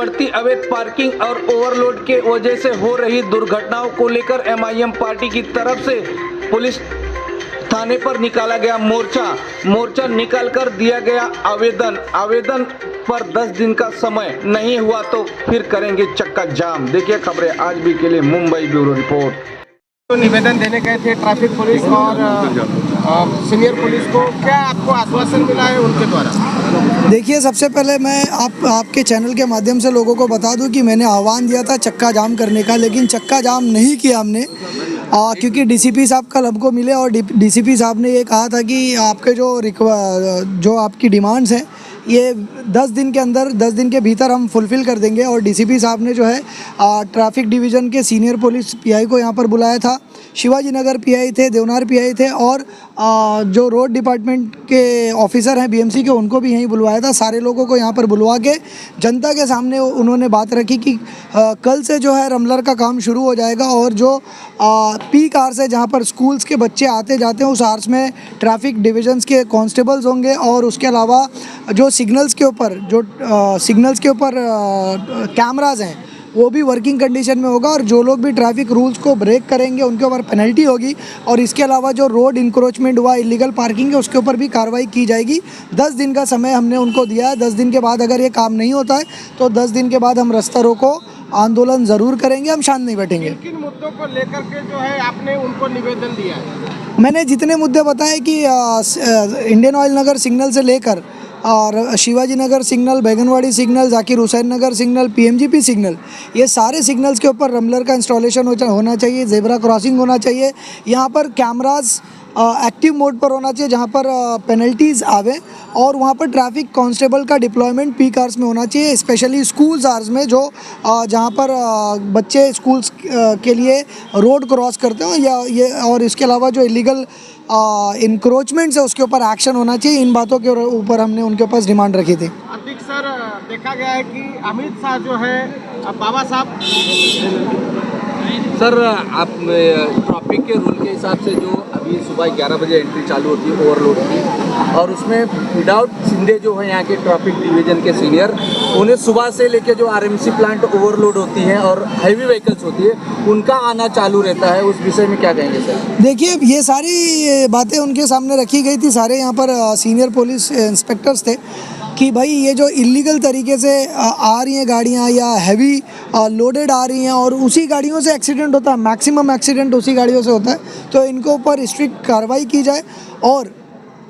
बढ़ती अवैध पार्किंग और ओवरलोड के वजह से हो रही दुर्घटनाओं को लेकर एमआईएम पार्टी की तरफ से पुलिस थाने पर निकाला गया मोर्चा निकालकर दिया गया आवेदन पर 10 दिन का समय नहीं हुआ तो फिर करेंगे चक्का जाम। देखिए खबरें आज भी के लिए मुंबई ब्यूरो रिपोर्ट। तो निवेदन देने गए थे ट्रैफिक पुलिस और सीनियर पुलिस को, क्या आपको आश्वासन मिला है उनके द्वारा? देखिए, सबसे पहले मैं आपके चैनल के माध्यम से लोगों को बता दूं कि मैंने आह्वान दिया था चक्का जाम करने का, लेकिन चक्का जाम नहीं किया हमने, क्योंकि डीसीपी साहब कल हमको मिले और डीसीपी साहब ने ये कहा था कि आपके जो आपकी डिमांड्स हैं ये 10 दिन के अंदर 10 दिन के भीतर हम फुलफ़िल कर देंगे। और डीसीपी साहब ने जो है ट्रैफिक डिवीज़न के सीनियर पुलिस पीआई को यहाँ पर बुलाया था, शिवाजी नगर पीआई थे, देवनार पीआई थे और जो रोड डिपार्टमेंट के ऑफिसर हैं बीएमसी के, उनको भी यहीं बुलवाया था। सारे लोगों को यहाँ पर बुलवा के जनता के सामने उन्होंने बात रखी कि कल से जो है रमलर का काम शुरू हो जाएगा और जो पीक आवर्स है जहाँ पर स्कूल्स के बच्चे आते जाते हैं उस आवर्स में ट्रैफिक डिविजन्स के कांस्टेबल्स होंगे और उसके अलावा जो सिग्नल्स के ऊपर कैमराज हैं वो भी वर्किंग कंडीशन में होगा और जो लोग भी ट्रैफिक रूल्स को ब्रेक करेंगे उनके ऊपर पेनल्टी होगी। और इसके अलावा जो रोड इंक्रोचमेंट हुआ, इलीगल पार्किंग है, उसके ऊपर भी कार्रवाई की जाएगी। 10 दिन का समय हमने उनको दिया है। 10 दिन के बाद अगर ये काम नहीं होता है तो 10 दिन के बाद हम रास्ता रोको आंदोलन ज़रूर करेंगे, हम शांत नहीं बैठेंगे। किन मुद्दों को लेकर के जो है आपने उनको निवेदन दिया है? मैंने जितने मुद्दे बताए कि इंडियन ऑयल नगर सिग्नल से लेकर और शिवाजी नगर सिग्नल, बैगनवाड़ी सिग्नल, जाकिर हुसैन नगर सिग्नल, पीएमजीपी सिग्नल, ये सारे सिग्नल्स के ऊपर रमलर का इंस्टॉलेशन होना चाहिए, जेब्रा क्रॉसिंग होना चाहिए, यहाँ पर कैमराज एक्टिव मोड पर होना चाहिए जहाँ पर पेनल्टीज़ आवे और वहाँ पर ट्रैफिक कांस्टेबल का डिप्लॉयमेंट पीक आवर्स में होना चाहिए, स्पेशली स्कूल्स आवर्स में जो जहाँ पर बच्चे स्कूल्स के लिए रोड क्रॉस करते हो या ये, और इसके अलावा जो इलीगल इंक्रोचमेंट्स है उसके ऊपर एक्शन होना चाहिए। इन बातों के ऊपर हमने उनके पास डिमांड रखी थी। अधिक सर, देखा गया है कि अमित शाह जो है बाबा साहब सर, आप ट्रैफिक के रूल के हिसाब से जो अभी सुबह 11 बजे एंट्री चालू होती है ओवरलोड की, और उसमें विदाउट शिंदे जो है यहाँ के ट्रैफिक डिवीजन के सीनियर, उन्हें सुबह से लेके जो आरएमसी प्लांट ओवरलोड होती हैं और हैवी व्हीकल्स होती है उनका आना चालू रहता है, उस विषय में क्या कहेंगे सर? देखिए, ये सारी बातें उनके सामने रखी गई थी। सारे यहाँ पर सीनियर पुलिस इंस्पेक्टर्स थे कि भाई ये जो इलीगल तरीके से आ रही हैं गाड़ियाँ या हैवी लोडेड आ रही हैं और उसी गाड़ियों से एक्सीडेंट होता है, मैक्सिमम एक्सीडेंट उसी गाड़ियों से होता है, तो इनके ऊपर स्ट्रिक्ट कार्रवाई की जाए। और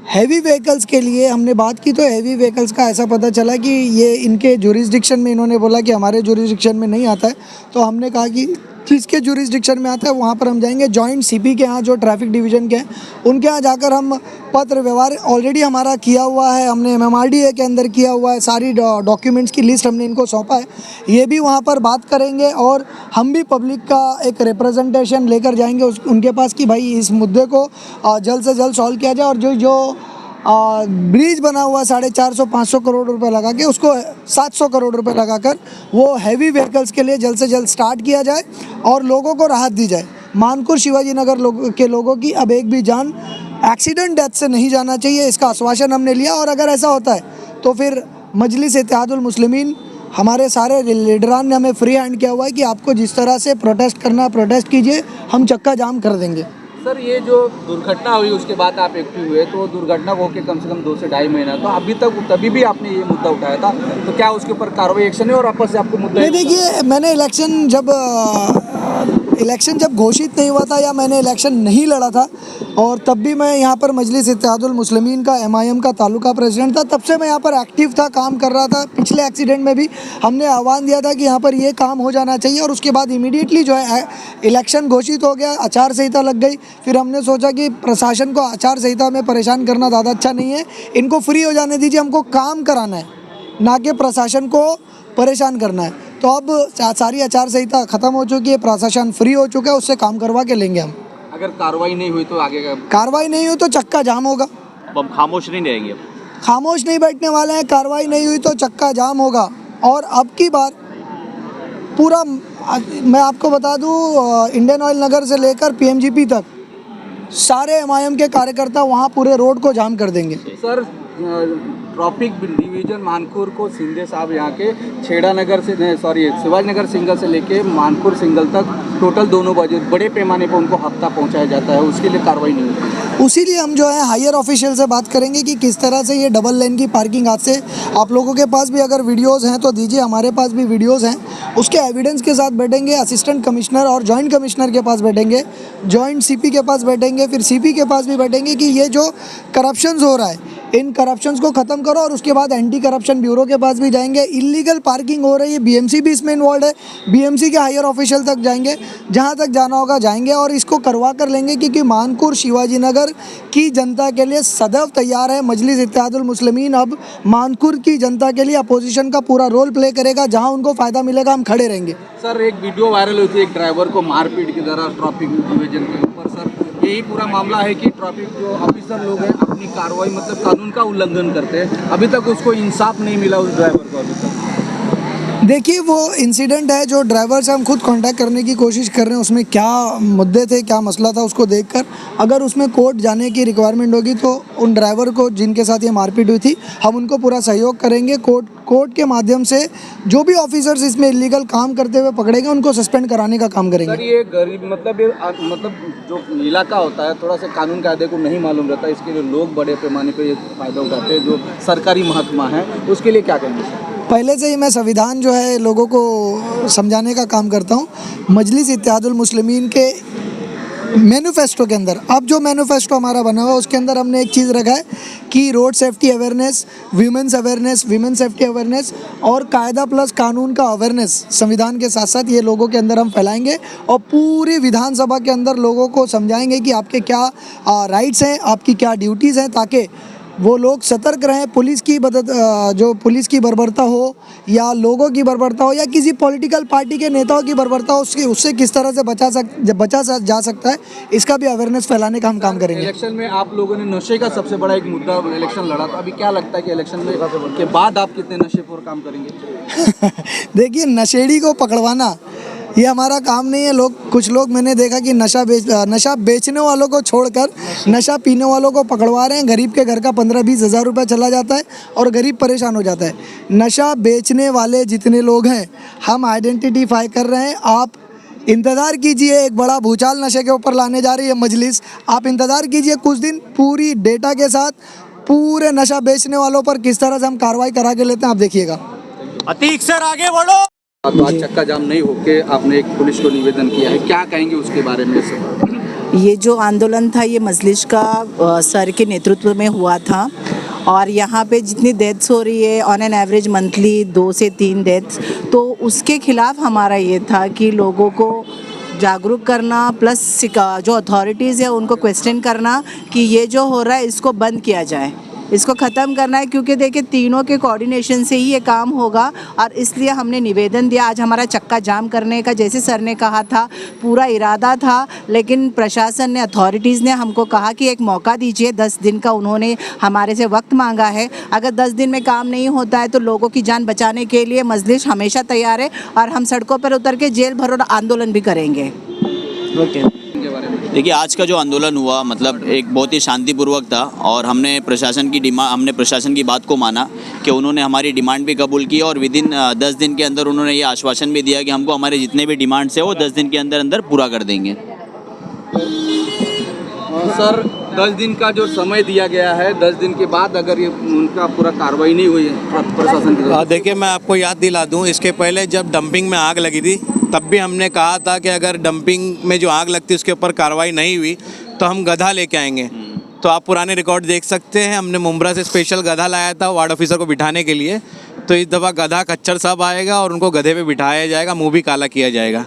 हैवी व्हीकल्स के लिए हमने बात की तो हैवी व्हीकल्स का ऐसा पता चला कि ये इनके जुरिस्डिक्शन में, इन्होंने बोला कि हमारे जुरिस्डिक्शन में नहीं आता है, तो हमने कहा कि जिसके जुरिस्डिक्शन में आता है वहाँ पर हम जाएंगे। जॉइंट सीपी के यहाँ जो ट्रैफिक डिवीज़न के हैं उनके यहाँ जाकर हम पत्र व्यवहार ऑलरेडी हमारा किया हुआ है, हमने MMRDA के अंदर किया हुआ है, सारी डॉक्यूमेंट्स की लिस्ट हमने इनको सौंपा है, ये भी वहाँ पर बात करेंगे और हम भी पब्लिक का एक रिप्रेजेंटेशन लेकर जाएंगे उनके पास कि भाई इस मुद्दे को जल्द से जल्द सॉल्व किया जाए और जो ब्रिज बना हुआ 450-500 करोड़ रुपए लगा के उसको 700 करोड़ रुपए लगाकर वो हैवी व्हीकल्स के लिए जल्द से जल्द स्टार्ट किया जाए और लोगों को राहत दी जाए। मानपुर शिवाजी नगर के लोगों की अब एक भी जान एक्सीडेंट डेथ से नहीं जाना चाहिए, इसका आश्वासन हमने लिया। और अगर ऐसा होता है तो फिर मजलिस इत्तेहादुल मुस्लिमीन, हमारे सारे लीडरान ने हमें फ्री हैंड किया हुआ है कि आपको जिस तरह से प्रोटेस्ट करना है प्रोटेस्ट कीजिए, हम चक्का जाम कर देंगे। सर, ये जो दुर्घटना हुई उसके बाद आप एक्टिव हुए, तो दुर्घटना को कम से कम 2 से ढाई महीना, तो अभी तक तभी भी आपने ये मुद्दा उठाया था, तो क्या उसके ऊपर कार्रवाई एक्शन है और वापस से आपको मुद्दा? देखिए, मैंने इलेक्शन जब घोषित नहीं हुआ था या मैंने इलेक्शन नहीं लड़ा था और तब भी मैं यहाँ पर मजलिस इत्तेहादुल मुस्लिमीन का MIM का तालुका प्रेसिडेंट था, तब से मैं यहाँ पर एक्टिव था, काम कर रहा था। पिछले एक्सीडेंट में भी हमने आह्वान दिया था कि यहाँ पर ये काम हो जाना चाहिए और उसके बाद इमीडिएटली जो है इलेक्शन घोषित हो गया, आचार संहिता लग गई। फिर हमने सोचा कि प्रशासन को आचार संहिता में परेशान करना ज़्यादा अच्छा नहीं है, इनको फ्री हो जाने दीजिए, हमको काम कराना है, ना कि प्रशासन को परेशान करना है। तो अब सारी आचार संहिता ख़त्म हो चुकी है, प्रशासन फ्री हो चुका है, उससे काम करवा के लेंगे हम। अगर कार्रवाई नहीं हुई तो आगे का? कार्रवाई नहीं हुई तो चक्का जाम होगा। हम खामोश नहीं रहेंगे? खामोश नहीं बैठने वाले हैं। कार्रवाई नहीं हुई तो चक्का जाम होगा। और अब की बार पूरा मैं आपको बता दूं, इंडियन ऑयल नगर से लेकर पीएमजीपी तक सारे MIM के कार्यकर्ता वहाँ पूरे रोड को जाम कर देंगे। सर, ट्रैफिक डिवीजन मानपुर को शिंदे साहब यहाँ के छेड़ा नगर से शिवाजी नगर सिंगल से लेके मानपुर सिंगल तक टोटल दोनों बड़े पैमाने पर उनको हफ्ता पहुँचाया जाता है, उसके लिए कार्रवाई नहीं होती। उसीलिए हम जो है हायर ऑफिशियल से बात करेंगे कि किस तरह से ये डबल लेन की पार्किंग आज से, आप लोगों के पास भी अगर वीडियोस हैं तो दीजिए, हमारे पास भी वीडियोस हैं, उसके एविडेंस के साथ बैठेंगे, असिस्टेंट कमिश्नर और जॉइंट कमिश्नर के पास बैठेंगे, जॉइंट सीपी के पास बैठेंगे, फिर सीपी के पास भी बैठेंगे कि ये जो करप्शंस हो रहा है इन करप्शंस को ख़त्म करो, और उसके बाद एंटी करप्शन ब्यूरो के पास भी जाएंगे। इलीगल पार्किंग हो रही है, बीएमसी भी इसमें इन्वॉल्व है, बीएमसी के हायर ऑफिशियल तक जाएंगे, जहां तक जाना होगा जाएंगे और इसको करवा कर लेंगे, क्योंकि मानपुर शिवाजी नगर की जनता के लिए सदैव तैयार है। मजलिस इत्तेहादुल मुस्लिमीन अब मानपुर की जनता के लिए अपोजिशन का पूरा रोल प्ले करेगा, जहाँ उनको फ़ायदा मिलेगा हम खड़े रहेंगे। सर एक वीडियो वायरल हुई थी एक ड्राइवर को मारपीट की तरह ट्रैफिक डिवीजन के ऊपर, सर यही पूरा मामला है कि ट्रैफिक जो ऑफिसर लोग हैं अपनी कार्रवाई मतलब कानून का उल्लंघन करते हैं, अभी तक उसको इंसाफ नहीं मिला उस ड्राइवर को अभी तक। देखिए वो इंसिडेंट है, जो ड्राइवर से हम खुद कांटेक्ट करने की कोशिश कर रहे हैं, उसमें क्या मुद्दे थे, क्या मसला था, उसको देखकर अगर उसमें कोर्ट जाने की रिक्वायरमेंट होगी तो उन ड्राइवर को जिनके साथ ये मारपीट हुई थी हम उनको पूरा सहयोग करेंगे। कोर्ट के माध्यम से जो भी ऑफिसर्स इसमें इलीगल काम करते हुए पकड़ेंगे उनको सस्पेंड कराने का काम करेंगे। सर ये गरीब मतलब जो इलाका होता है थोड़ा सा कानून कायदे को नहीं मालूम रहता, इसके लिए लोग बड़े पैमाने पर ये फ़ायदा उठाते हैं, जो सरकारी महकमा है उसके लिए क्या कहेंगे सर? पहले से ही मैं संविधान जो है लोगों को समझाने का काम करता हूँ। मजलिस इत्तेहादुल मुस्लिमीन के मैनिफेस्टो के अंदर, अब जो मैनिफेस्टो हमारा बना हुआ है उसके अंदर हमने एक चीज़ रखा है कि road safety awareness, women safety awareness और कायदा प्लस कानून का अवेयरनेस संविधान के साथ साथ ये लोगों के अंदर हम फैलाएंगे और पूरी विधानसभा के अंदर लोगों को समझाएंगे कि आपके क्या राइट्स हैं, आपकी क्या ड्यूटीज़ हैं, ताकि वो लोग सतर्क रहें। पुलिस की बर्बरता हो या लोगों की बर्बरता हो या किसी पॉलिटिकल पार्टी के नेताओं की बर्बरता हो, उससे किस तरह से बचा जा सकता है, इसका भी अवेयरनेस फैलाने का हम काम करेंगे। इलेक्शन में आप लोगों ने नशे का सबसे बड़ा एक मुद्दा इलेक्शन लड़ा था, अभी क्या लगता है कि इलेक्शन में के बाद आप कितने नशे पर काम करेंगे? देखिए नशेड़ी को पकड़वाना ये हमारा काम नहीं है। कुछ लोग मैंने देखा कि नशा बेचने वालों को छोड़कर नशा पीने वालों को पकड़वा रहे हैं। गरीब के घर का 15-20 हज़ार रुपये चला जाता है और गरीब परेशान हो जाता है। नशा बेचने वाले जितने लोग हैं हम आइडेंटिफाई कर रहे हैं। आप इंतज़ार कीजिए, एक बड़ा भूचाल नशे के ऊपर लाने जा रही है मजलिस। आप इंतज़ार कीजिए कुछ दिन, पूरी डेटा के साथ पूरे नशा बेचने वालों पर किस तरह से हम कार्रवाई करा के लेते हैं, आप देखिएगा। अतीक सर आगे बढ़ो। तो आज चक्का जाम नहीं होके आपने एक पुलिस को निवेदन किया है, क्या कहेंगे उसके बारे में सर? ये जो आंदोलन था ये मजलिस का सर के नेतृत्व में हुआ था और यहाँ पे जितनी डेथ्स हो रही है ऑन एन एवरेज मंथली 2 से 3 डेथ्स, तो उसके खिलाफ हमारा ये था कि लोगों को जागरूक करना प्लस जो अथॉरिटीज़ है उनको क्वेश्चन करना कि ये जो हो रहा है इसको बंद किया जाए, इसको ख़त्म करना है, क्योंकि देखिए तीनों के कोऑर्डिनेशन से ही ये काम होगा। और इसलिए हमने निवेदन दिया। आज हमारा चक्का जाम करने का जैसे सर ने कहा था पूरा इरादा था, लेकिन प्रशासन ने अथॉरिटीज़ ने हमको कहा कि एक मौका दीजिए, 10 दिन का उन्होंने हमारे से वक्त मांगा है। अगर 10 दिन में काम नहीं होता है तो लोगों की जान बचाने के लिए मजलिस हमेशा तैयार है और हम सड़कों पर उतर के जेल भरो आंदोलन भी करेंगे। देखिए आज का जो आंदोलन हुआ मतलब एक बहुत ही शांतिपूर्वक था और हमने प्रशासन की बात को माना कि उन्होंने हमारी डिमांड भी कबूल की और विदिन 10 दिन के अंदर उन्होंने ये आश्वासन भी दिया कि हमको हमारे जितने भी डिमांड्स है वो 10 दिन के अंदर अंदर पूरा कर देंगे। सर 10 दिन का जो समय दिया गया है, 10 दिन के बाद अगर ये उनका पूरा कार्रवाई नहीं हुई है प्रशासन की, देखिए मैं आपको याद दिला दूं, इसके पहले जब डंपिंग में आग लगी थी तब भी हमने कहा था कि अगर डंपिंग में जो आग लगती है उसके ऊपर कार्रवाई नहीं हुई तो हम गधा लेके आएंगे। तो आप पुराने रिकॉर्ड देख सकते हैं, हमने मुंब्रा से स्पेशल गधा लाया था वार्ड ऑफिसर को बिठाने के लिए। तो इस दफ़ा गधा खच्चर साहब आएगा और उनको गधे पे बिठाया जाएगा, मुंह भी काला किया जाएगा।